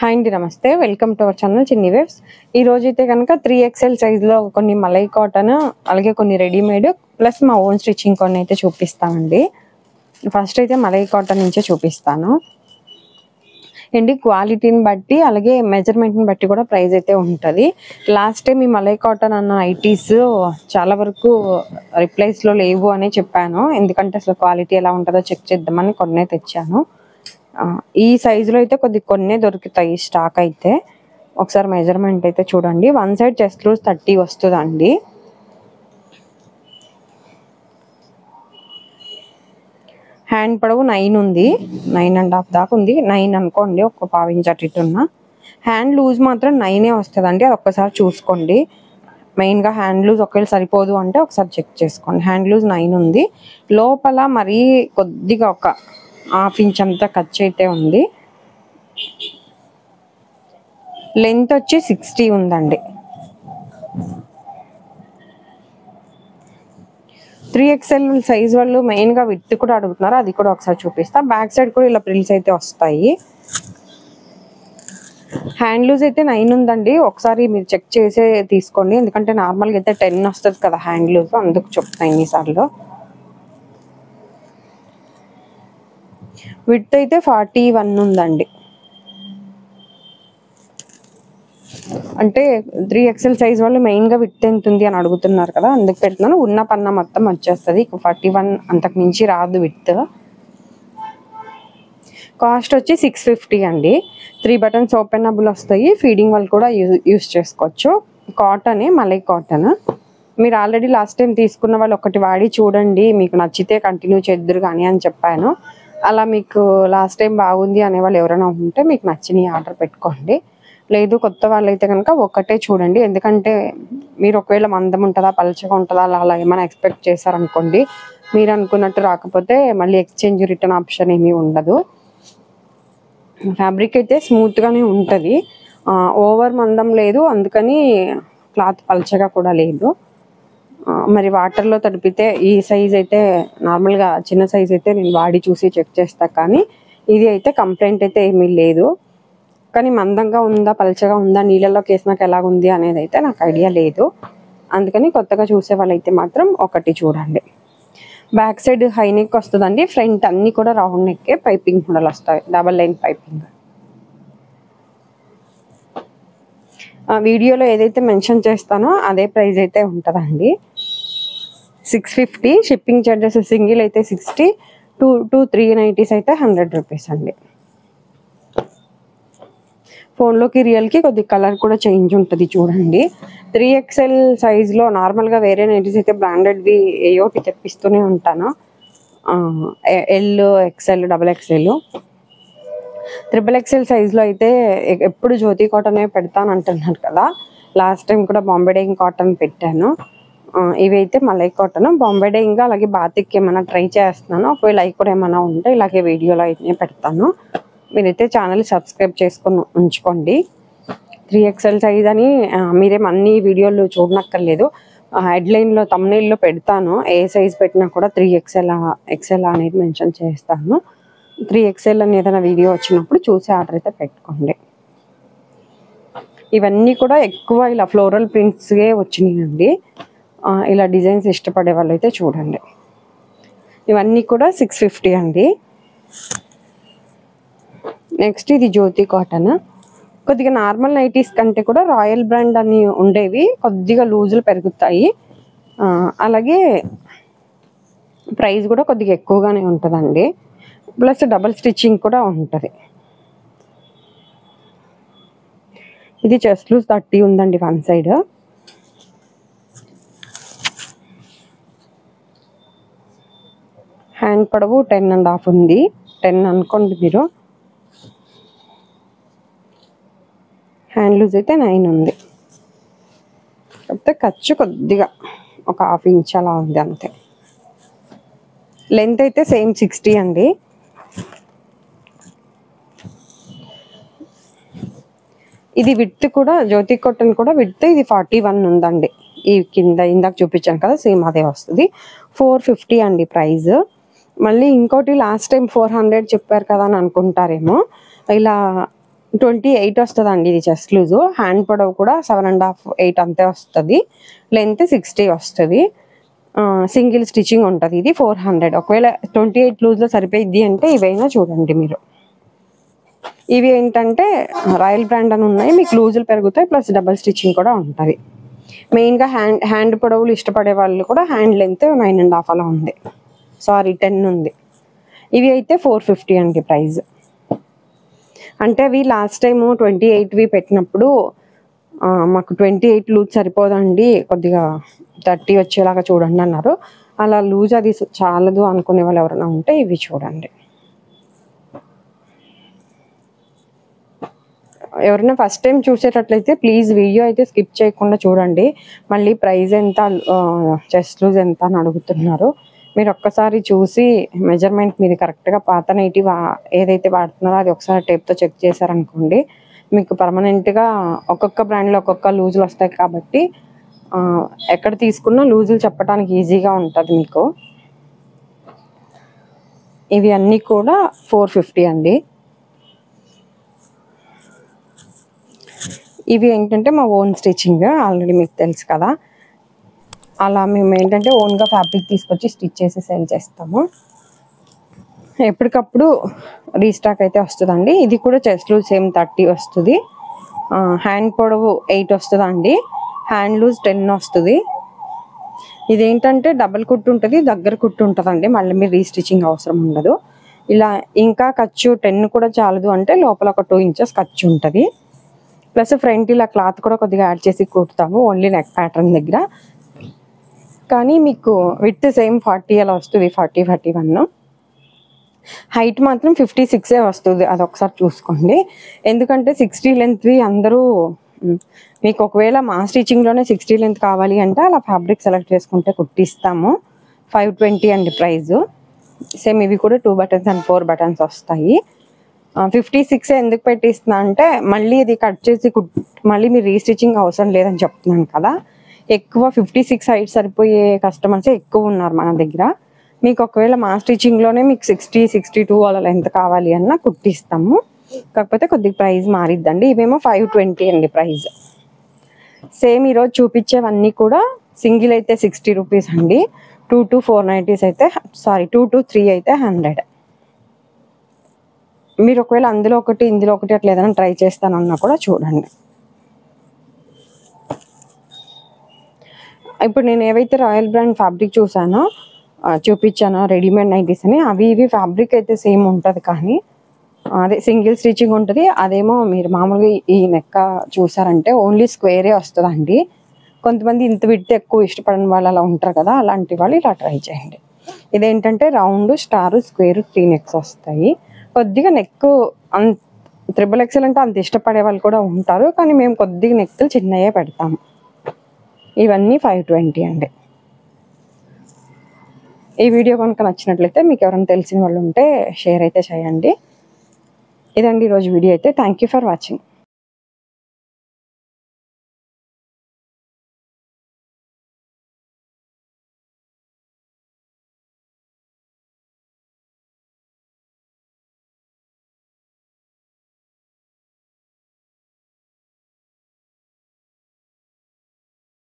Hi అండి, నమస్తే. Welcome to our channel చిన్ని వేవ్స్. ఈ రోజు అయితే కనుక 3XL సైజ్లో కొన్ని మలై కాటన్, అలాగే కొన్ని రెడీమేడ్ ప్లస్ మా ఓన్ స్టిచ్చింగ్ కొన్ని అయితే చూపిస్తానండి. ఫస్ట్ అయితే మలై కాటన్ నుంచే చూపిస్తాను అండి. క్వాలిటీని బట్టి అలాగే మెజర్మెంట్ని బట్టి కూడా ప్రైస్ అయితే ఉంటుంది. లాస్ట్ టైం ఈ మలై కాటన్ అన్న ఐటీస్ చాలా వరకు రిప్లైస్లో లేవు అని చెప్పాను. ఎందుకంటే అసలు క్వాలిటీ ఎలా ఉంటుందో చెక్ చేద్దామని కొన్నే తెచ్చాను. ఈ సైజులో అయితే కొన్ని దొరుకుతాయి స్టాక్ అయితే. ఒకసారి మెజర్మెంట్ అయితే చూడండి. వన్ సైడ్ చెస్ట్ లూజ్ 30 వస్తుందండి. హ్యాండ్ పొడవు 9 ఉంది, 9.5 దాకా ఉంది. 9 అనుకోండి, ఒక పావు ఇంచ్ అటు ఇటు ఉన్న. హ్యాండ్ లూజ్ మాత్రం 9 వస్తుందండి. అది ఒక్కసారి చూసుకోండి. మెయిన్గా హ్యాండ్ లూజ్ ఒకవేళ సరిపోదు అంటే ఒకసారి చెక్ చేసుకోండి. హ్యాండ్ లూజ్ 9 ఉంది. లోపల మరీ కొద్దిగా ఒక ½ ఇంచ్ అంతా ఖర్చు అయితే ఉంది. లెంత్ వచ్చి 60 ఉందండి. 3XL సైజ్ వాళ్ళు మెయిన్గా విత్ కూడా అడుగుతున్నారు, అది కూడా ఒకసారి చూపిస్తా. బ్యాక్ సైడ్ కూడా ఇలా ప్రిల్స్ అయితే వస్తాయి. హ్యాండ్ లూజ్ అయితే 9 ఉందండి. ఒకసారి మీరు చెక్ చేసే తీసుకోండి, ఎందుకంటే నార్మల్గా అయితే 10 వస్తుంది కదా హ్యాండ్ లూజ్, అందుకు చెప్తాను ఇన్నిసార్లు. విడ్త్ అయితే 41 ఉందండి. అంటే 3XL సైజ్ వాళ్ళు మెయిన్గా విడ్త్ ఎంత ఉంది అని అడుగుతున్నారు కదా, అందుకు పెడుతున్నాను. ఉన్న పన్న మొత్తం వచ్చేస్తుంది. 41 అంతకు మించి రాదు విడ్త్. కాస్ట్ వచ్చి 650 అండి. 3 బటన్స్ ఓపెనబుల్ వస్తాయి. ఫీడింగ్ వాళ్ళు కూడా యూస్ చేసుకోవచ్చు. కాటనే, మలై కాటన్. మీరు ఆల్రెడీ లాస్ట్ టైం తీసుకున్న వాళ్ళు ఒకటి వాడి చూడండి, మీకు నచ్చితే కంటిన్యూ చేద్దరు కానీ అని చెప్పాను. అలా మీకు లాస్ట్ టైం బాగుంది అనేవాళ్ళు ఎవరైనా ఉంటే మీకు నచ్చిన ఆర్డర్ పెట్టుకోండి. లేదు కొత్త వాళ్ళు అయితే కనుక ఒక్కటే చూడండి. ఎందుకంటే మీరు ఒకవేళ మందం ఉంటుందా పలచగా ఉంటుందా అలా ఏమైనా ఎక్స్పెక్ట్ చేశారనుకోండి, మీరు అనుకున్నట్టు రాకపోతే మళ్ళీ ఎక్స్చేంజ్ రిటర్న్ ఆప్షన్ ఏమీ ఉండదు. ఫ్యాబ్రిక్ అయితే స్మూత్గానే ఉంటుంది, ఓవర్ మందం లేదు, అందుకని క్లాత్ పలచగా కూడా లేదు. మరి వాటర్లో తడిపితే ఈ సైజ్ అయితే నార్మల్గా చిన్న సైజ్ అయితే నేను వాడి చూసి చెక్ చేస్తా, కానీ ఇది అయితే కంప్లైంట్ అయితే ఏమీ లేదు. కానీ మందంగా ఉందా పలచగా ఉందా నీళ్ళలోకి వేసినాక ఎలాగుంది అనేది అయితే నాకు ఐడియా లేదు. అందుకని కొత్తగా చూసే వాళ్ళైతే మాత్రం ఒకటి చూడండి. బ్యాక్ సైడ్ హై నెక్ వస్తుందండి. ఫ్రంట్ అన్నీ కూడా రౌండ్ నెక్కే, పైపింగ్ మోడల్ వస్తాయి, డబల్ లైన్ పైపింగ్. వీడియోలో ఏదైతే మెన్షన్ చేస్తానో అదే ప్రైస్ అయితే ఉంటుందండి. 650. షిప్పింగ్ చార్జెస్ సింగిల్ అయితే 60, 2 3 నైటీస్ అయితే 100 రూపీస్ అండి. ఫోన్లోకి రియల్కి కొద్ది కలర్ కూడా చేంజ్ ఉంటుంది చూడండి. 3XL సైజ్లో నార్మల్గా వేరే నైటీస్ అయితే బ్రాండెడ్వి ఏయోటి తెప్పిస్తూనే ఉంటాను. L, XL, XXL. 3XL సైజ్లో అయితే ఎప్పుడు జ్యోతి కాటనే పెడతాను అంటున్నారు కదా. లాస్ట్ టైం కూడా బాంబే డైయింగ్ కాటన్ పెట్టాను. ఇవి అయితే మలై కాటన్, బాంబే డైయింగ్ అలాగే బాతిక్ ఏమైనా ట్రై చేస్తున్నాను. ఒకవేళ అవి కూడా ఏమైనా ఉంటే ఇలాగే వీడియోలో అయితే పెడతాను. మీరైతే ఛానల్ సబ్స్క్రైబ్ చేసుకొని ఉంచుకోండి. 3XL సైజ్ అని మీరేం అన్ని వీడియోలు చూడనక్కర్లేదు. హెడ్లైన్లో తమ్నైల్లో పెడతాను. ఏ సైజ్ పెట్టినా కూడా 3XL XL అనేది మెన్షన్ చేస్తాను. 3XL అని ఏదైనా వీడియో వచ్చినప్పుడు చూసి ఆర్డర్ అయితే పెట్టుకోండి. ఇవన్నీ కూడా ఎక్కువ ఇలా ఫ్లోరల్ ప్రింట్స్గా వచ్చినాయండి. ఇలా డిజైన్స్ ఇష్టపడే వాళ్ళు అయితే చూడండి. ఇవన్నీ కూడా 650 అండి. నెక్స్ట్ ఇది జ్యోతి కాటన్. కొద్దిగా నార్మల్ నైటీస్ కంటే కూడా రాయల్ బ్రాండ్ అని ఉండేవి కొద్దిగా లూజులు పెరుగుతాయి. అలాగే ప్రైస్ కూడా కొద్దిగా ఎక్కువగానే ఉంటుందండి. ప్లస్ డబల్ స్టిచ్చింగ్ కూడా ఉంటుంది. ఇది చెస్ట్ లూజ్ 30 ఉందండి వన్ సైడ్. హ్యాండ్ పొడవు 10.5 ఉంది, 10 అనుకోండి మీరు. హ్యాండ్ లూజ్ అయితే 9 ఉంది. కాకపోతే ఖర్చు కొద్దిగా ఒక ½ ఇంచ్ అలా ఉంది అంతే. లెంత్ అయితే సేమ్ 60 అండి. ఇది విడ్త్ కూడా జ్యోతి కాటన్ కూడా విడ్త్ ఇది 41 ఉందండి. ఈ కింద ఇందాక చూపించాను కదా సేమ్ అదే వస్తుంది. 450 అండి ప్రైస్. మళ్ళీ ఇంకోటి లాస్ట్ టైం 400 చెప్పారు కదా అని అనుకుంటారేమో. ఇలా 28 వస్తుందండి ఇది చెస్ట్ లూజ్. హ్యాండ్ పొడవు కూడా 7.5 8 అంతే వస్తుంది. లెంత్ 60 వస్తుంది. సింగిల్ స్టిచ్చింగ్ ఉంటుంది. ఇది 400. ఒకవేళ 28 లూజ్లో సరిపోయిద్ది అంటే ఇవైనా చూడండి మీరు. ఇవి ఏంటంటే రాయల్ బ్రాండ్ అని ఉన్నాయి, మీకు లూజులు పెరుగుతాయి ప్లస్ డబల్ స్టిచ్చింగ్ కూడా ఉంటుంది. మెయిన్గా హ్యాండ్ పొడవులు ఇష్టపడే వాళ్ళు కూడా హ్యాండ్ లెంత్ 9.5 అలా ఉంది, సారీ 10 ఉంది. ఇవి అయితే 450 అండి ప్రైస్. అంటే అవి లాస్ట్ టైము 28వి పెట్టినప్పుడు మాకు 28 లూజ్ సరిపోదండి, కొద్దిగా 30 వచ్చేలాగా చూడండి అన్నారు. అలా లూజ్ అది చాలదు అనుకునే వాళ్ళు ఎవరైనా ఉంటే ఇవి చూడండి. ఎవరైనా ఫస్ట్ టైం చూసేటట్లయితే ప్లీజ్ వీడియో అయితే స్కిప్ చేయకుండా చూడండి. మళ్ళీ ప్రైస్ ఎంత, చెస్ట్ లూజ్ ఎంత అని అడుగుతున్నారు. మీరు ఒక్కసారి చూసి మెజర్మెంట్ మీది కరెక్ట్గా పాత నైటీ ఏదైతే వాడుతున్నారో అది ఒకసారి టేప్తో చెక్ చేశారనుకోండి, మీకు పర్మనెంట్గా ఒక్కొక్క బ్రాండ్లో ఒక్కొక్క లూజులు వస్తాయి కాబట్టి ఎక్కడ తీసుకున్నా లూజులు చెప్పడానికి ఈజీగా ఉంటుంది మీకు. ఇవి అన్నీ కూడా 450 అండి. ఇవి ఏంటంటే మా ఓన్ స్టిచ్చింగ్, ఆల్రెడీ మీకు తెలుసు కదా. అలా మేము ఏంటంటే ఓన్గా ఫ్యాబ్రిక్ తీసుకొచ్చి స్టిచ్ చేసి సేల్ చేస్తాము. ఎప్పటికప్పుడు రీస్టాక్ అయితే వస్తుందండి. ఇది కూడా చెస్ట్ లూజ్ సేమ్ 30 వస్తుంది. హ్యాండ్ పొడవు 8 వస్తుందండి. హ్యాండ్ లూజ్ 10 వస్తుంది. ఇదేంటంటే డబల్ కుట్టు ఉంటుంది, దగ్గర కుట్టు ఉంటుందండి, మళ్ళీ మీరు రీస్టిచ్చింగ్ అవసరం ఉండదు. ఇలా ఇంకా ఖర్చు 10 కూడా చాలదు అంటే లోపల ఒక 2 ఇంచెస్ ఖర్చు ఉంటుంది. ప్లస్ ఫ్రంట్ ఇలా క్లాత్ కూడా కొద్దిగా యాడ్ చేసి కుడతాము ఓన్లీ నెక్ ప్యాటర్న్ దగ్గర. కానీ మీకు విత్ సేమ్ 40 అలా వస్తుంది, 40 41. హైట్ మాత్రం 56 వస్తుంది, అది ఒకసారి చూసుకోండి. ఎందుకంటే 60 లెంత్వి అందరూ మీకు ఒకవేళ మా స్టిచ్చింగ్లోనే 60 లెంత్ కావాలి అంటే అలా ఫ్యాబ్రిక్ సెలెక్ట్ చేసుకుంటే కుట్టిస్తాము. 520 అండి ప్రైజు. సేమ్ ఇవి కూడా 2 బటన్స్ అండ్ 4 బటన్స్ వస్తాయి. 56 ఎందుకు పెట్టిస్తున్నా అంటే మళ్ళీ ఇది కట్ చేసి మళ్ళీ మీరు రీస్టిచ్చింగ్ అవసరం లేదని చెప్తున్నాను కదా. ఎక్కువ 56 హైట్ సరిపోయే కస్టమర్స్ ఎక్కువ ఉన్నారు మన దగ్గర. మీకు ఒకవేళ మా స్టిచ్చింగ్లోనే మీకు 60 62 అలా లెంత్ కావాలి అన్న కుట్టిస్తాము. కాకపోతే కొద్దిగా ప్రైస్ మారిద్దండి. ఇవేమో 520 అండి ప్రైస్. సేమ్ ఈరోజు చూపించేవన్నీ కూడా సింగిల్ అయితే 60 రూపీస్ అండి. 2 to 4 నైటీస్ అయితే, సారీ 2 to 3 అయితే 100. మీరు ఒకవేళ అందులో ఒకటి ఇందులో ఒకటి అట్లా ఏదైనా ట్రై చేస్తానన్నా కూడా చూడండి. ఇప్పుడు నేను ఏవైతే రాయల్ బ్రాండ్ ఫ్యాబ్రిక్ చూపించానో రెడీమేడ్ నైటీస్ అని, అవి ఇవి ఫ్యాబ్రిక్ అయితే సేమ్ ఉంటుంది, కానీ అదే సింగిల్ స్టిచ్చింగ్ ఉంటుంది. అదేమో మీరు మామూలుగా ఈ నెక్క చూసారంటే ఓన్లీ స్క్వేరే వస్తుందండి. కొంతమంది ఇంత విడ్త్ ఎక్కువ ఇష్టపడని వాళ్ళు అలా ఉంటారు కదా, అలాంటి వాళ్ళు ఇలా ట్రై చేయండి. ఇదేంటంటే రౌండ్, స్టార్, స్క్వేర్ 3 నెక్స్ వస్తాయి. కొద్దిగా నెక్ XXL అంటే అంత ఇష్టపడే వాళ్ళు కూడా ఉంటారు, కానీ మేము కొద్దిగా నెక్కులు చిన్నయే పెడతాము. ఇవన్నీ 520 అండి. ఈ వీడియో కనుక నచ్చినట్లయితే మీకు ఎవరైనా తెలిసిన వాళ్ళు ఉంటే షేర్ అయితే చేయండి. ఇదండి ఈరోజు వీడియో అయితే. Thank you for watching.